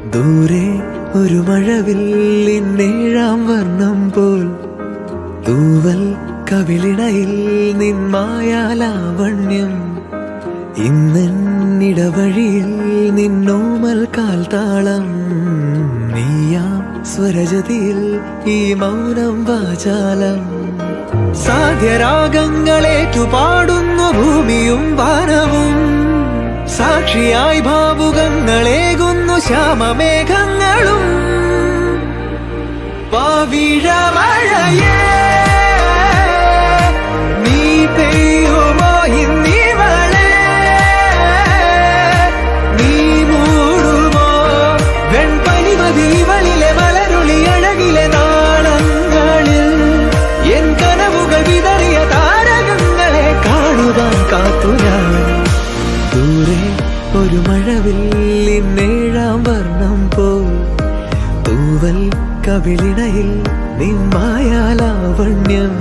ദൂരെ ഒരു മഴവില്ലിന്നേഴാം വർണ്ണം പോൽ തൂവൽ കവിളിണയിൽ നിന്മായാലാവണ്യം. ഇന്നിടവഴിയിൽ നിന്നോമൽ കാൽത്താളം. നീയാം സ്വരജതിയിൽ ഈ മൗനം വാചാലം. സാധ്യരാഗങ്ങളേറ്റുപാടുന്നു ഭൂമിയും വാനവും. സാക്ഷിയായി ഭാവുകങ്ങളേകുന്നു ശ്യാമമേഘങ്ങളും. പവിഴമഴയേ നീ പെയ്യുമോ ഇന്നിവളെ? നീ മൂടുമോ വെൺപനിമതിവളിലെ മലരുളി അഴകിലെ നാളങ്ങളിൽ? എൻ കനവുകൾ വിതറിയ താരകങ്ങളെ കാണുവാൻ കാത്തു ഞാൻ. ദൂരെ ഒരു മഴവില്ലിന്നേഴാം വർണ്ണം പോൽ തൂവൽ കവിളിണയിൽ നിന്മായാലാവണ്യം.